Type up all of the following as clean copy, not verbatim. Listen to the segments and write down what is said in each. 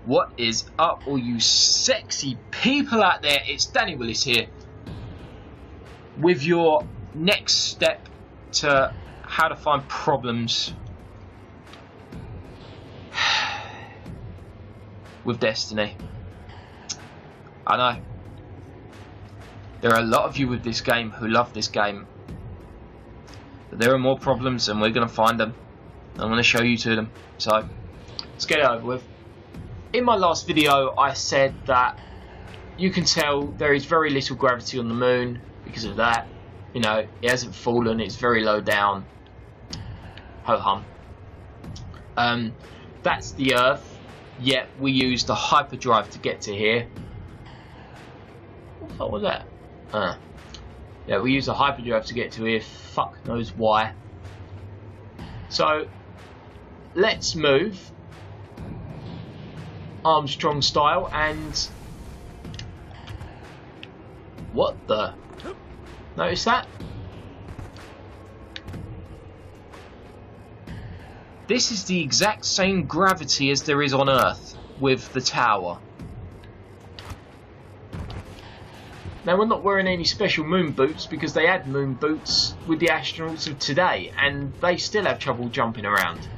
What is up, all you sexy people out there? It's Danny Willis here with your next step to how to find problems with Destiny. I know there are a lot of you with this game who love this game, but there are more problems and we're going to find them. I'm going to show you to them, so let's get it over with. In my last video I said that you can tell there is very little gravity on the moon because of that. You know, it hasn't fallen, it's very low down. Ho hum. That's the Earth, yet we used a hyperdrive to get to here. What the fuck was that? Yeah, we used a hyperdrive to get to here, fuck knows why. So, let's move Armstrong style and... What the? Notice that? This is the exact same gravity as there is on Earth with the tower. Now we're not wearing any special moon boots because they had moon boots with the astronauts of today and they still have trouble jumping around.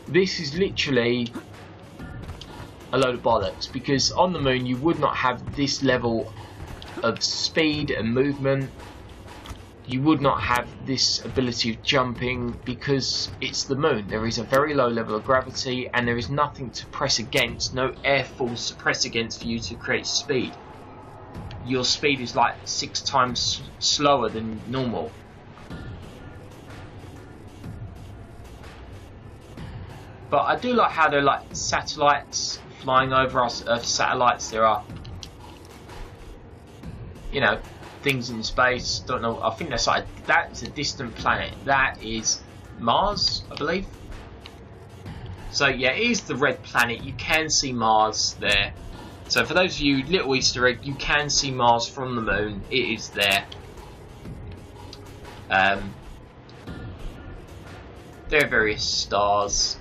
This is literally a load of bollocks because on the moon you would not have this level of speed and movement. You would not have this ability of jumping because it's the moon. There is a very low level of gravity and there is nothing to press against, no air force to press against for you to create speed. Your speed is like 6 times slower than normal. But I do like how they're like satellites flying over us. Earth satellites, there are, you know, things in space. Don't know. I think that's like, that's a distant planet. That is Mars, I believe. So yeah, it is the red planet. You can see Mars there. So for those of you, little Easter egg, you can see Mars from the moon. It is there. There are various stars,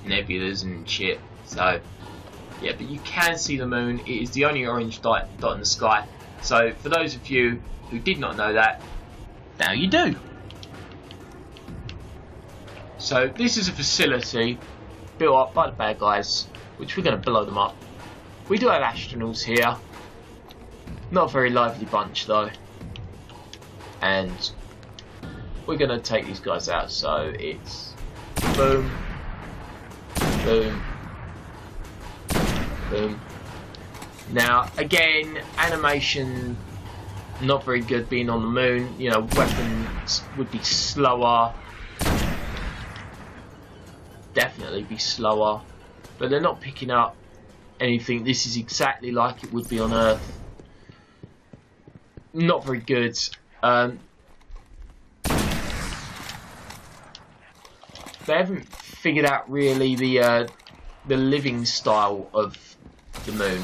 nebulas and shit. So yeah, but you can see the moon. It is the only orange dot in the sky. So for those of you who did not know that, now you do. So this is a facility built up by the bad guys, which we're going to blow them up. We do have astronauts here. Not a very lively bunch though. And we're going to take these guys out. So it's boom, boom, boom. Now again, animation not very good being on the moon. You know, weapons would be slower. Definitely be slower. But they're not picking up anything. This is exactly like it would be on Earth. Not very good. They haven't figured out really the living style of the moon.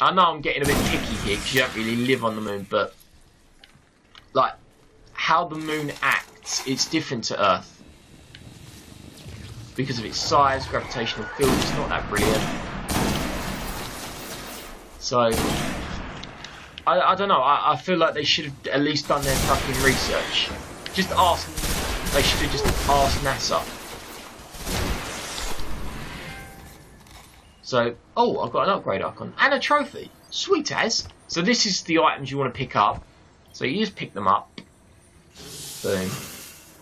I know I'm getting a bit picky here because you don't really live on the moon, but like how the moon acts, it's different to Earth. Because of its size, gravitational field, it's not that brilliant. So, I don't know, I feel like they should have at least done their fucking research. Just ask, they should have just asked NASA. So, oh, I've got an upgrade icon and a trophy. Sweet as. So this is the items you want to pick up. So you just pick them up. Boom.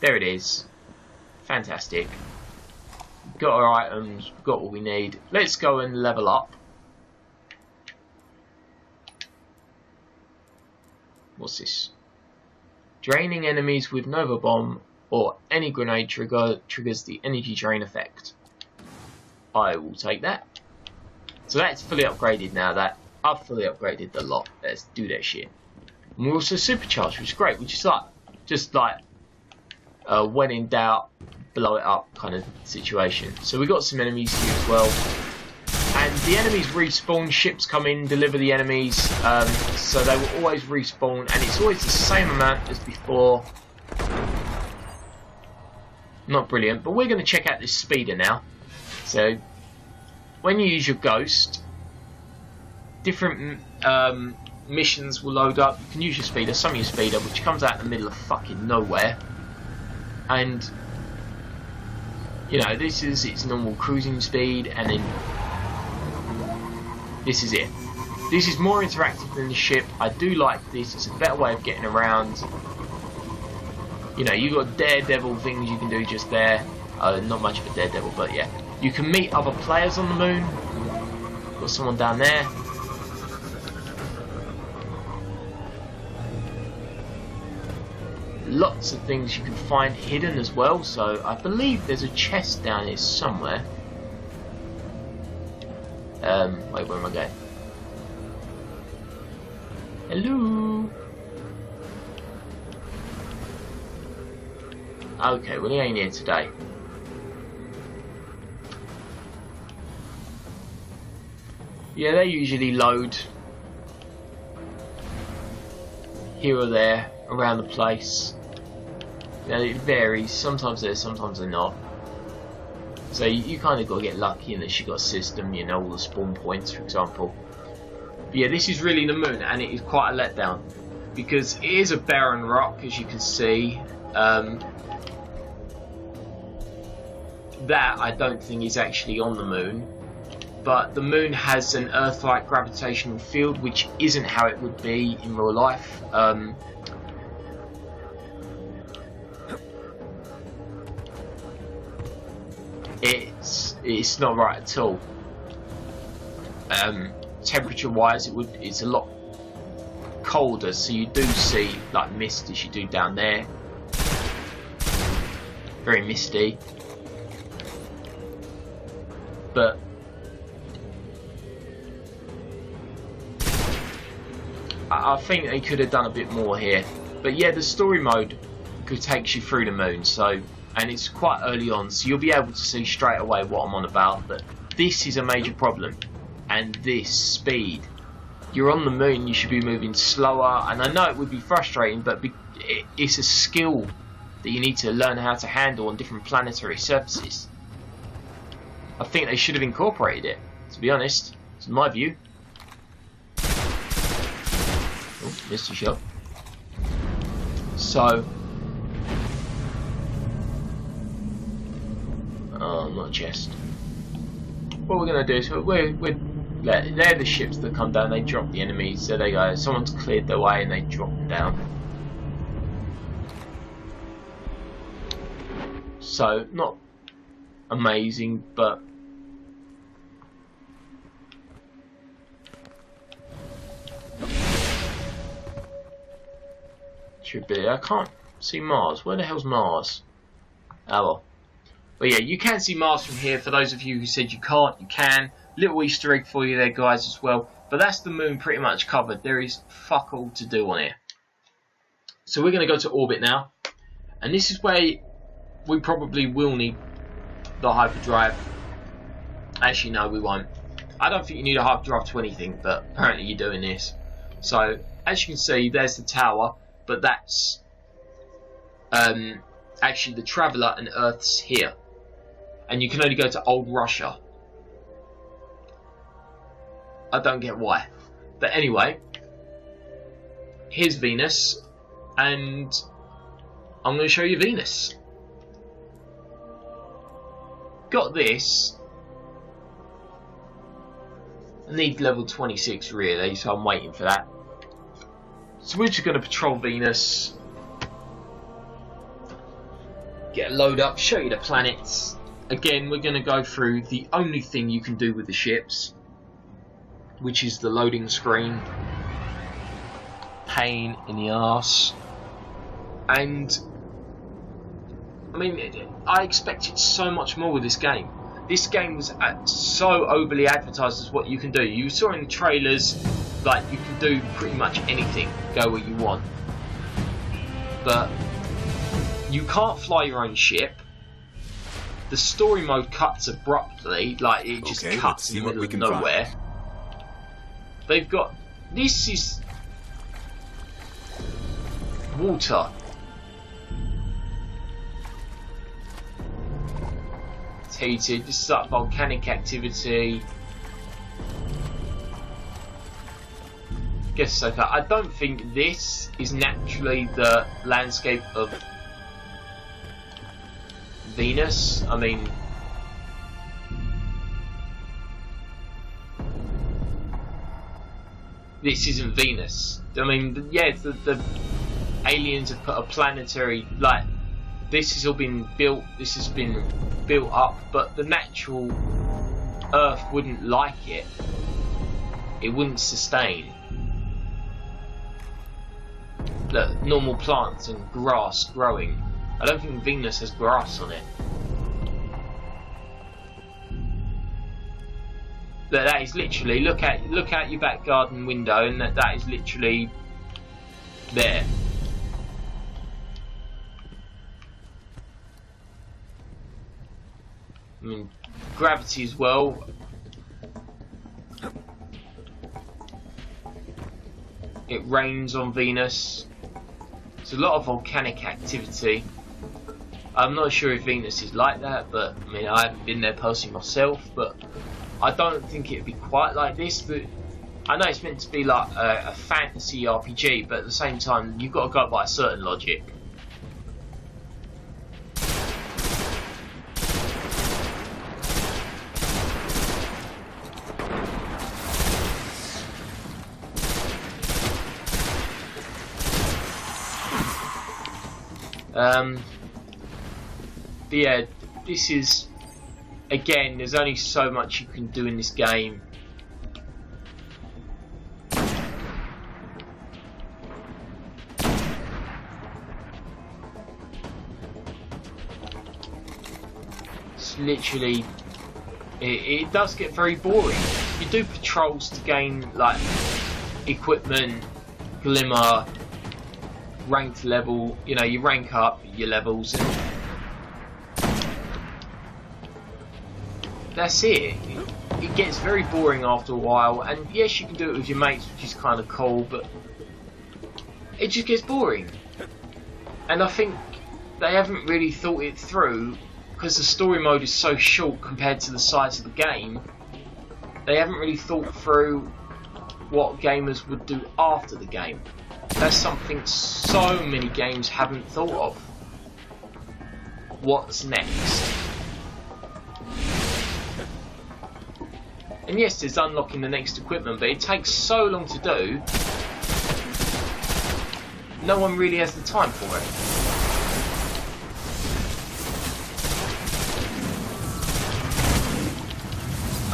There it is. Fantastic. Got our items, got what we need. Let's go and level up. What's this? Draining enemies with Nova Bomb or any grenade triggers the energy drain effect. I will take that. So that's fully upgraded now. That I've fully upgraded the lot. Let's do that shit. And we're also supercharged, which is great. Which is like just like when in doubt, blow it up kind of situation. So we got some enemies here as well, and the enemies respawn. Ships come in, deliver the enemies, so they will always respawn, and it's always the same amount as before. Not brilliant, but we're going to check out this speeder now. So, when you use your ghost, different missions will load up. You can use your speeder, some of your speeder, which comes out in the middle of fucking nowhere. And, you know, this is its normal cruising speed, and then this is it. This is more interactive than the ship. I do like this. It's a better way of getting around. You know, you've got daredevil things you can do just there. Not much of a daredevil, but yeah. You can meet other players on the moon. Got someone down there. Lots of things you can find hidden as well. So I believe there's a chest down here somewhere. Wait, where am I going? Hello. Okay, well he ain't here today. Yeah, they usually load here or there around the place. You know, it varies. Sometimes they're, sometimes they're not. So you kind of got to get lucky unless you got a system, you know, all the spawn points, for example. But yeah, this is really the moon, and it is quite a letdown because it is a barren rock, as you can see. That I don't think is actually on the moon, but the moon has an Earth-like gravitational field, which isn't how it would be in real life. It's not right at all. Temperature-wise, it's a lot colder, so you do see like mist as you do down there. Very misty. But I think they could have done a bit more here. But yeah, the story mode takes you through the moon, so, and it's quite early on, so you'll be able to see straight away what I'm on about. But this is a major problem, and this speed. You're on the moon, you should be moving slower, and I know it would be frustrating, but it's a skill that you need to learn how to handle on different planetary surfaces. I think they should have incorporated it, to be honest. It's my view. Oh, missed a shot. So, oh, not a chest. What we're gonna do is they're the ships that come down. They drop the enemies. There they go. Someone's cleared their way and they drop them down. So, not amazing, but should be. I can't see Mars. Where the hell's Mars? Oh well. But yeah, you can see Mars from here. For those of you who said you can't, you can. Little Easter egg for you there, guys, as well. But that's the moon pretty much covered. There is fuck all to do on here. So we're going to go to orbit now. And this is where we probably will need the hyperdrive. Actually, no, we won't. I don't think you need a hyperdrive to anything, but apparently you're doing this. So, as you can see, there's the tower. But that's actually the Traveller, and Earth's here. And you can only go to Old Russia. I don't get why. But anyway, here's Venus, and I'm going to show you Venus. Got this. I need level 26 really, so I'm waiting for that. So we're just going to patrol Venus, get a load up, show you the planets. Again, we're going to go through the only thing you can do with the ships, which is the loading screen. Pain in the arse. And I mean, I expected so much more with this game. This game was so overly advertised as what you can do. You saw in the trailers, like, you can do pretty much anything, go where you want. But you can't fly your own ship. The story mode cuts abruptly, like it just cuts in the middle of nowhere. They've got, this is water. heated. This is like volcanic activity. Guess okay. I don't think this is naturally the landscape of Venus. I mean, this isn't Venus. I mean, yeah, the aliens have put a planetary, like, this has all been built, this has been built up, but the natural Earth wouldn't like it. It wouldn't sustain. Look, normal plants and grass growing. I don't think Venus has grass on it. Look, that is literally, look out your back garden window, and that is literally there. I mean, gravity as well. It rains on Venus. There's a lot of volcanic activity. I'm not sure if Venus is like that, but I mean, I haven't been there personally myself, but I don't think it'd be quite like this. But I know it's meant to be like a fantasy RPG, but at the same time, you've got to go by a certain logic. But yeah, this is, again, there's only so much you can do in this game. It's literally, it does get very boring. You do patrols to gain like equipment, glimmer, ranked level, you know, you rank up your levels, and that's it. It gets very boring after a while, and yes, you can do it with your mates, which is kind of cool, but it just gets boring. And I think they haven't really thought it through, because the story mode is so short compared to the size of the game. They haven't really thought through what gamers would do after the game. That's something so many games haven't thought of. What's next? And yes, there's unlocking the next equipment, but it takes so long to do. No one really has the time for it.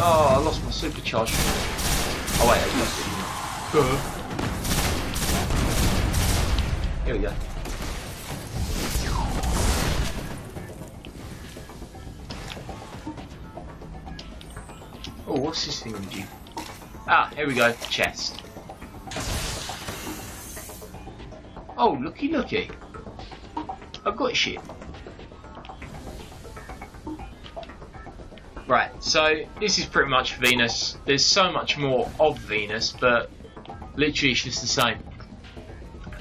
Oh, I lost my supercharge. Oh wait, I lost it. Here we go. Oh, what's this thing with you? Ah, here we go, chest. Oh, looky looky. I've got shit. Right, so this is pretty much Venus. There's so much more of Venus, but literally it's just the same.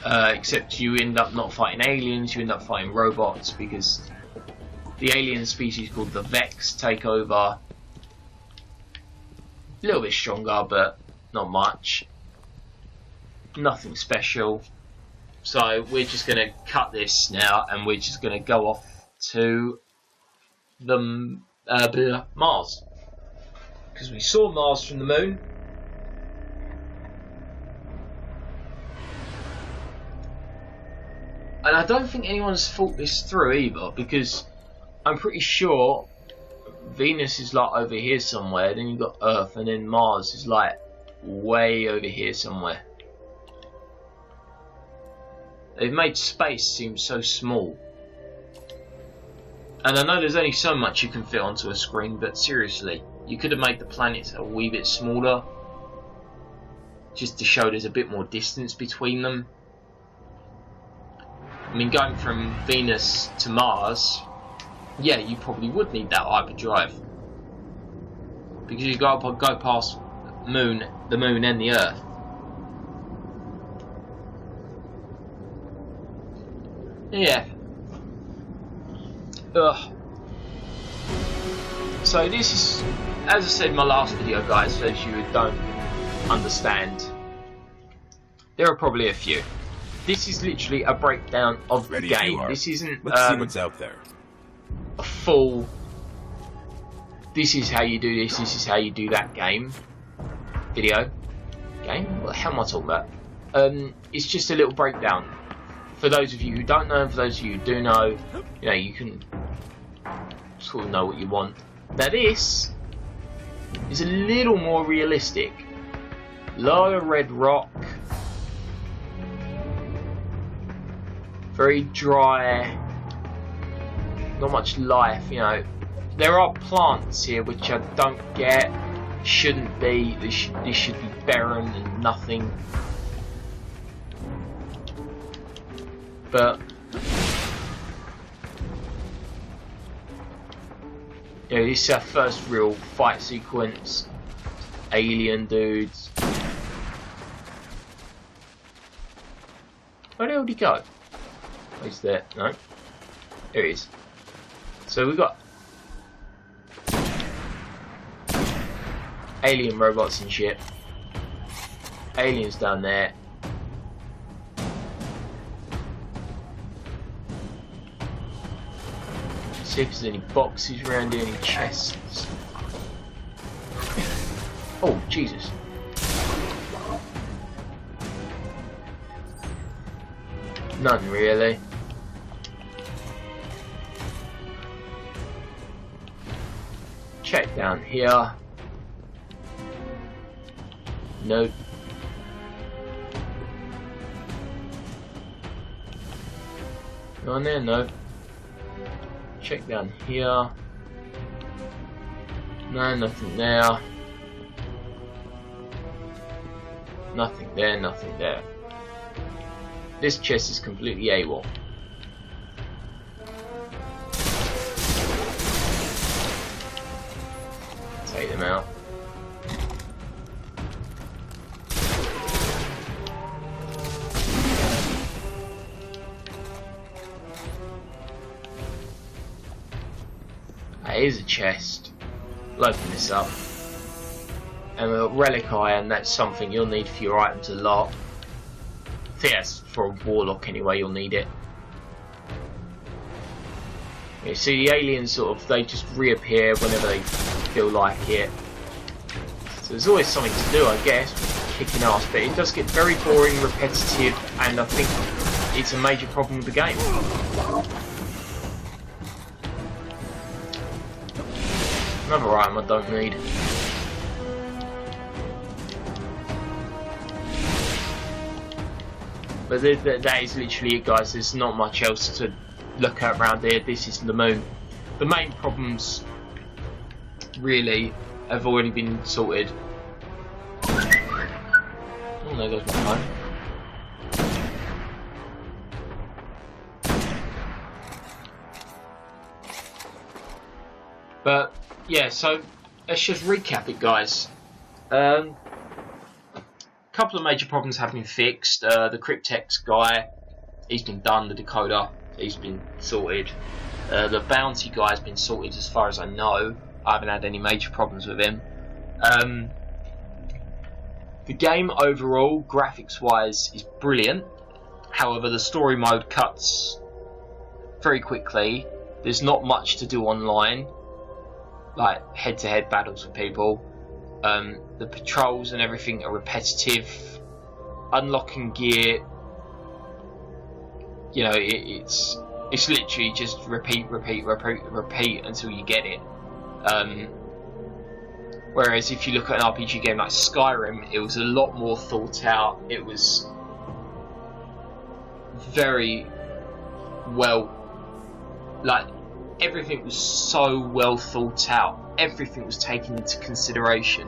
Except you end up not fighting aliens, you end up fighting robots, because the alien species called the Vex take over. A little bit stronger, but not much. Nothing special. So we're just going to cut this now, and we're just going to go off to the Mars. Because we saw Mars from the moon. And I don't think anyone's thought this through either, because I'm pretty sure Venus is like over here somewhere, then you've got Earth, and then Mars is like way over here somewhere. They've made space seem so small. And I know there's only so much you can fit onto a screen, but seriously, you could have made the planets a wee bit smaller, just to show there's a bit more distance between them. I mean, going from Venus to Mars, yeah, you probably would need that hyperdrive, because you go past the moon and the Earth. Yeah. Ugh. So this is, as I said in my last video, guys, for those of you who don't understand, there are probably a few. This is literally a breakdown of the game. This isn't Let's see what's out there. A full, this is how you do this, this is how you do that game. Video. Game? What the hell am I talking about? It's just a little breakdown. For those of you who don't know, and for those of you who do know, you know, you can sort of know what you want. Now this is a little more realistic. Lower red rock. Very dry. Not much life, you know. There are plants here which I don't get. Shouldn't be. This should be barren and nothing. But yeah, this is our first real fight sequence. Alien dudes. Where the hell did he go? Oh, he's there. No. There he is. So we got alien robots and shit. Aliens down there. See if there's any boxes around here, any chests. Oh, Jesus. None really. Check down here. Nope. Go on there, no. Check down here. No, nothing there. Nothing there, nothing there. This chest is completely AWOL. Take them out. Here's a chest. We'll open this up. And we've got relic iron, that's something you'll need for your items a lot. I think that's for a warlock anyway, you'll need it. You see the aliens sort of, they just reappear whenever they feel like it. So there's always something to do, I guess, with kicking ass, but it does get very boring, repetitive, and I think it's a major problem with the game. Another item I don't need. But that is literally it, guys. There's not much else to look at around here. This is the moon. The main problems really have already been sorted. Oh, there goes my phone. But yeah, so let's just recap it, guys. Couple of major problems have been fixed. The Cryptex guy, he's been done. The decoder, he's been sorted. The bounty guy has been sorted as far as I know. I haven't had any major problems with him. The game overall, graphics wise, is brilliant. However, the story mode cuts very quickly. There's not much to do online, like head-to-head battles with people. The patrols and everything are repetitive. Unlocking gear, you know, it's literally just repeat until you get it. Whereas if you look at an RPG game like Skyrim, it was a lot more thought out. It was very well, like, everything was so well thought out. Everything was taken into consideration.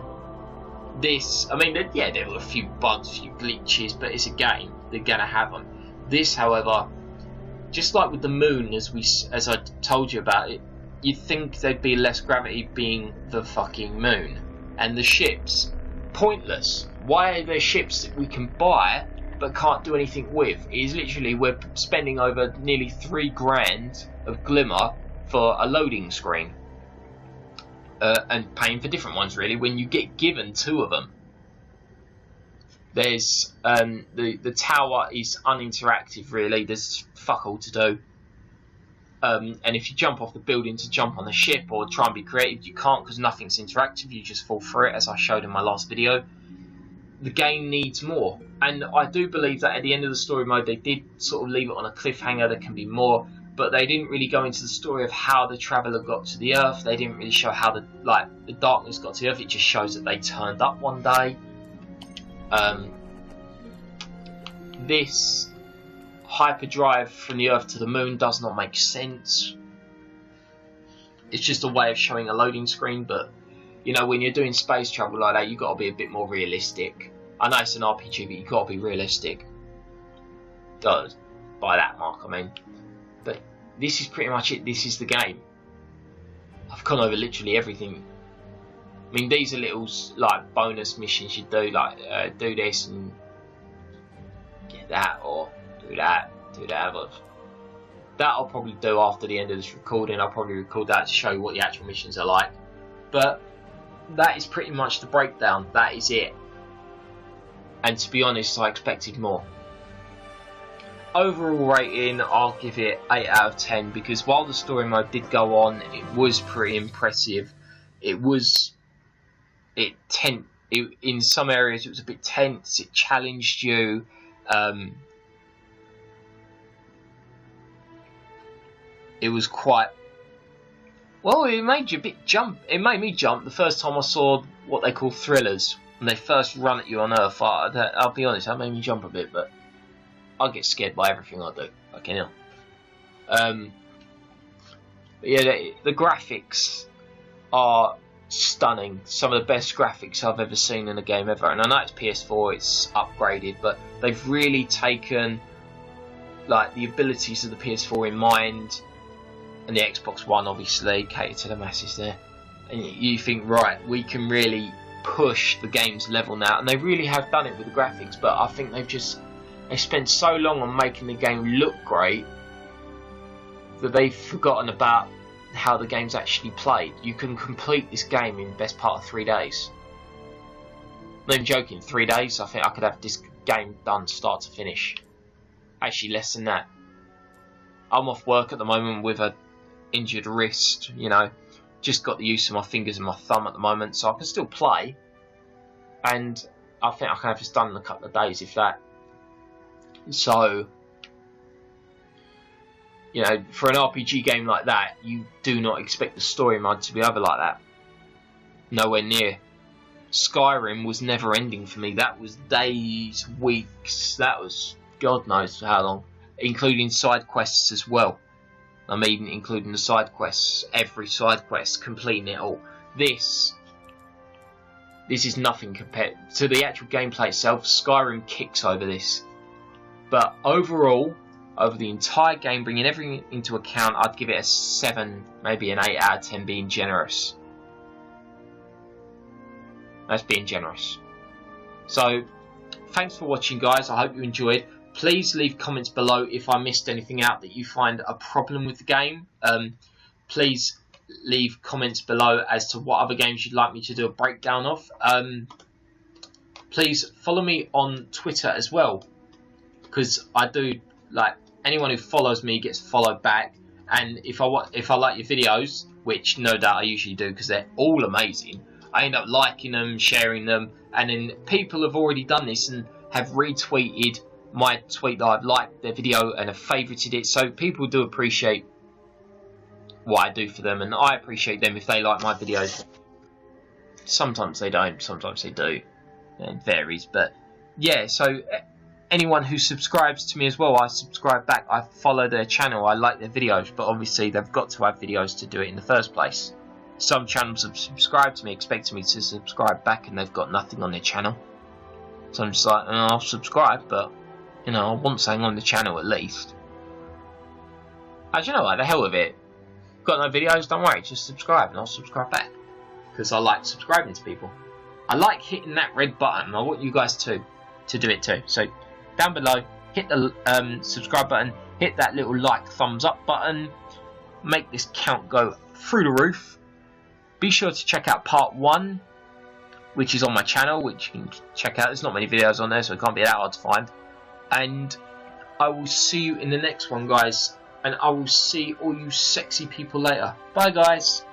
This, I mean, yeah, there were a few bugs, a few glitches, but it's a game. They're gonna have them. This, however, just like with the moon, as I told you about it, you'd think there'd be less gravity being the fucking moon. And the ships, pointless. Why are there ships that we can buy but can't do anything with? It is literally, we're spending over nearly $3 grand of glimmer for a loading screen. and paying for different ones really when you get given 2 of them. There's the tower is uninteractive really. There's fuck all to do. And if you jump off the building to jump on the ship or try and be creative, you can't because nothing's interactive. You just fall through it, as I showed in my last video. The game needs more, and I do believe that at the end of the story mode they did sort of leave it on a cliffhanger. There can be more, but they didn't really go into the story of how the Traveller got to the Earth. They didn't really show how the darkness got to the Earth. It just shows that they turned up one day. This hyperdrive from the Earth to the Moon does not make sense. It's just a way of showing a loading screen, but you know, when you're doing space travel like that, you've got to be a bit more realistic. I know it's an RPG, but you've got to be realistic. By that mark, I mean. But this is pretty much it. This is the game. I've gone over literally everything. I mean, these are little like bonus missions you do, like do this and get that, or do that, but that I'll probably do after the end of this recording. I'll probably record that to show you what the actual missions are like. But that is pretty much the breakdown. That is it. And to be honest, I expected more. Overall rating, I'll give it 8 out of 10 because while the story mode did go on, it was pretty impressive. In some areas it was a bit tense. It challenged you. It was quite. Well, it made you a bit jump. It made me jump the first time I saw what they call thrillers. When they first run at you on Earth, I'll be honest, that made me jump a bit, but I get scared by everything I do. Fucking hell. But yeah, the graphics are stunning. Some of the best graphics I've ever seen in a game ever. And I know it's PS4, it's upgraded, but they've really taken like the abilities of the PS4 in mind. And the Xbox One obviously cater to the masses there, and you think, right, we can really push the game's level now, and they really have done it with the graphics. But I think they spent so long on making the game look great that they've forgotten about how the game's actually played. You can complete this game in the best part of 3 days. I'm not even joking, 3 days. I think I could have this game done start to finish. Actually, less than that. I'm off work at the moment with a injured wrist, you know, just got the use of my fingers and my thumb at the moment, so I can still play, and I think I can have this done in a couple of days, if that. So, you know, for an RPG game like that, you do not expect the story mode to be over like that. Nowhere near. Skyrim was never ending for me. That was days, weeks, that was God knows how long, including side quests as well. I mean, including the side quests, every side quest, completing it all. This is nothing compared to the actual gameplay itself. Skyrim kicks over this. But overall, over the entire game, bringing everything into account, I'd give it a 7, maybe an 8 out of 10, being generous. That's being generous. So, thanks for watching, guys. I hope you enjoyed. Please leave comments below if I missed anything out that you find a problem with the game. Please leave comments below as to what other games you'd like me to do a breakdown of. Please follow me on Twitter as well, because I do, like, anyone who follows me gets followed back. And if I like your videos, which no doubt I usually do because they're all amazing, I end up liking them, sharing them, and then people have already done this and have retweeted my tweet that I've liked their video and have favourited it. So people do appreciate what I do for them, and I appreciate them if they like my videos. Sometimes they don't, sometimes they do. It varies, but yeah, so anyone who subscribes to me as well, I subscribe back. I follow their channel, I like their videos, but obviously they've got to have videos to do it in the first place. Some channels have subscribed to me, expecting me to subscribe back, and they've got nothing on their channel. So I'm just like, oh, I'll subscribe, but you know, I want something on the channel at least. You know what, the hell with it. Got no videos, don't worry, just subscribe and I'll subscribe back. Because I like subscribing to people. I like hitting that red button. I want you guys to do it too. So down below, hit the subscribe button, hit that little like thumbs up button, make this count go through the roof. Be sure to check out part 1, which is on my channel, which you can check out. There's not many videos on there, so it can't be that hard to find. And I will see you in the next one, guys. And I will see all you sexy people later. Bye, guys.